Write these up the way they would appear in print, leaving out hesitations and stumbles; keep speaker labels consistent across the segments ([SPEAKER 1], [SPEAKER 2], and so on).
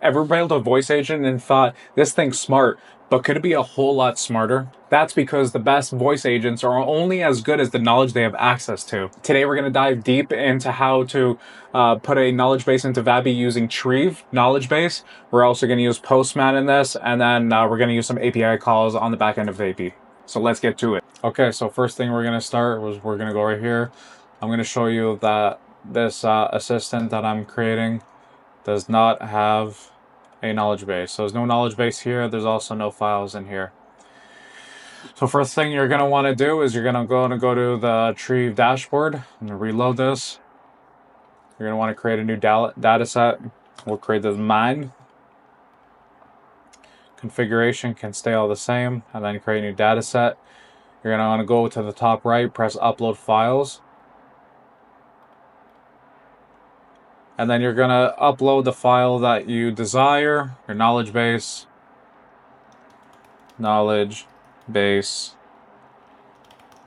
[SPEAKER 1] Ever built a voice agent and thought, this thing's smart, but could it be a whole lot smarter? That's because the best voice agents are only as good as the knowledge they have access to. Today we're going to dive deep into how to put a knowledge base into VAPI using Trieve knowledge base. We're also going to use Postman in this, and then we're going to use some API calls on the back end of VAPI. So let's get to it. Okay, so first thing we're going to start was we're going to go right here. I'm going to show you that this assistant that I'm creating does not have a knowledge base. So there's no knowledge base here. There's also no files in here. So first thing you're going to want to do is you're going to go to the Trieve dashboard and reload this. You're going to want to create a new data set. We'll create this mine. Configuration can stay all the same, and then create a new data set. You're going to want to go to the top right, press upload files. And then you're going to upload the file that you desire, your knowledge base,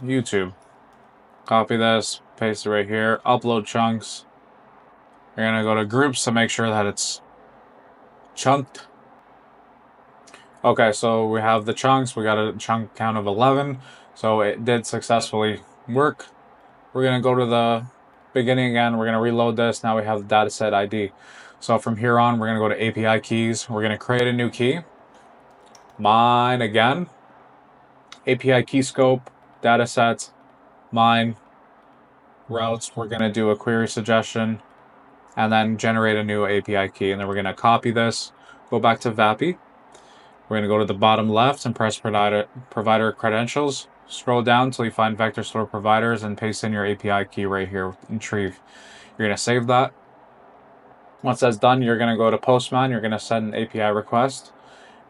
[SPEAKER 1] YouTube. Copy this, paste it right here, upload chunks. You're going to go to groups to make sure that it's chunked. Okay, so we have the chunks. We got a chunk count of 11, so it did successfully work. We're going to go to the beginning again. We're going to reload this. Now we have the dataset ID. So from here on, we're going to go to API keys. We're going to create a new key. Mine again. API key scope, datasets, mine, routes. We're going to do a query suggestion and then generate a new API key. And then we're going to copy this, go back to VAPI. We're going to go to the bottom left and press provider credentials. Scroll down until you find vector store providers and paste in your API key right here in Trieve. You're going to save that. Once that's done, you're going to go to Postman. You're going to send an API request.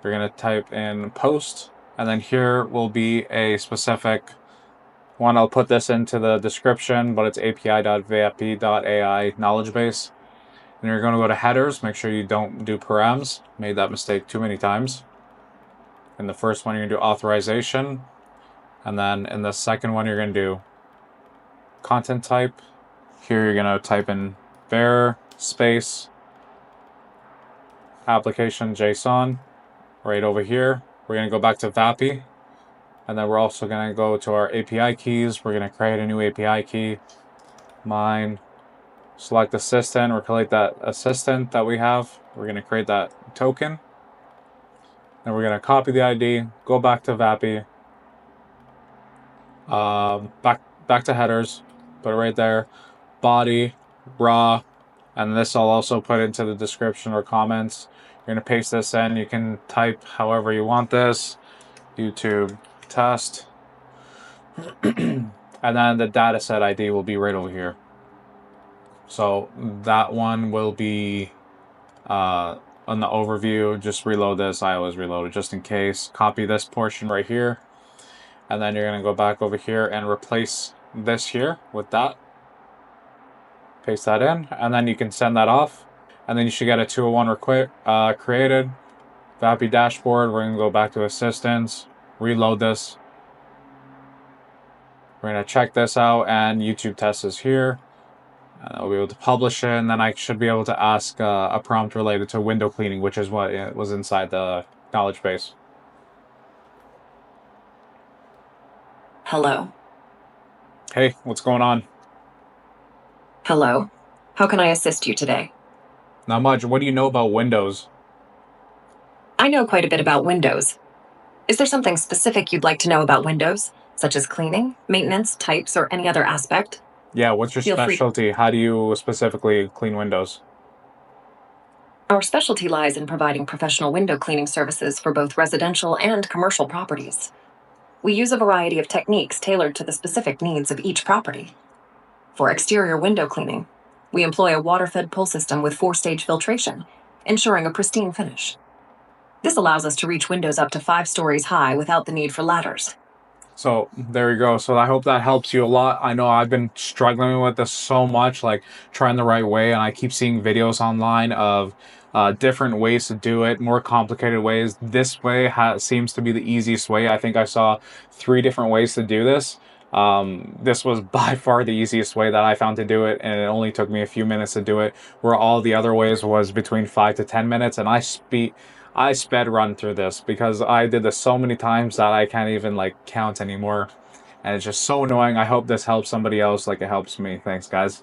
[SPEAKER 1] You're going to type in post, and then here will be a specific one. I'll put this into the description, but it's api.vapi.ai knowledge base. And you're going to go to headers. Make sure you don't do params. Made that mistake too many times. In the first one, you're going to do authorization. And then in the second one, you're going to do content type. Here, you're going to type in var space application JSON. Right over here, we're going to go back to VAPI. And then we're also going to go to our API keys. We're going to create a new API key. Mine. Select assistant, or collect that assistant that we have. We're going to create that token. Then we're going to copy the ID, go back to VAPI, back to headers, put it right there, body, raw, and this I'll also put into the description or comments. You're going to paste this in. You can type however you want this, YouTube test, and then the dataset ID will be right over here. So that one will be on the overview. Just reload this. I always reload it just in case. Copy this portion right here. And then you're going to go back over here and replace this here with that. Paste that in. And then you can send that off. And then you should get a 201 created. VAPI dashboard. We're going to go back to assistants. Reload this. We're going to check this out. And YouTube test is here. And I'll be able to publish it, and then I should be able to ask a prompt related to window cleaning, which is what was inside the knowledge base.
[SPEAKER 2] Hello.
[SPEAKER 1] Hey, what's going on?
[SPEAKER 2] Hello. How can I assist you today?
[SPEAKER 1] Not much. What do you know about Windows?
[SPEAKER 2] I know quite a bit about Windows. Is there something specific you'd like to know about Windows, such as cleaning, maintenance, types, or any other aspect?
[SPEAKER 1] Yeah, what's your specialty? How do you specifically clean windows?
[SPEAKER 2] Our specialty lies in providing professional window cleaning services for both residential and commercial properties. We use a variety of techniques tailored to the specific needs of each property. For exterior window cleaning, we employ a water-fed pull system with 4-stage filtration, ensuring a pristine finish. This allows us to reach windows up to 5 stories high without the need for ladders.
[SPEAKER 1] So there you go. So I hope that helps you a lot. I know I've been struggling with this so much, like trying the right way, and I keep seeing videos online of different ways to do it, more complicated ways. This way seems to be the easiest way. I think I saw 3 different ways to do this. This was by far the easiest way that I found to do it, and it only took me a few minutes to do it, where all the other ways was between 5 to 10 minutes, and I sped run through this because I did this so many times that I can't even like count anymore, and it's just so annoying. I hope this helps somebody else like it helps me. Thanks, guys.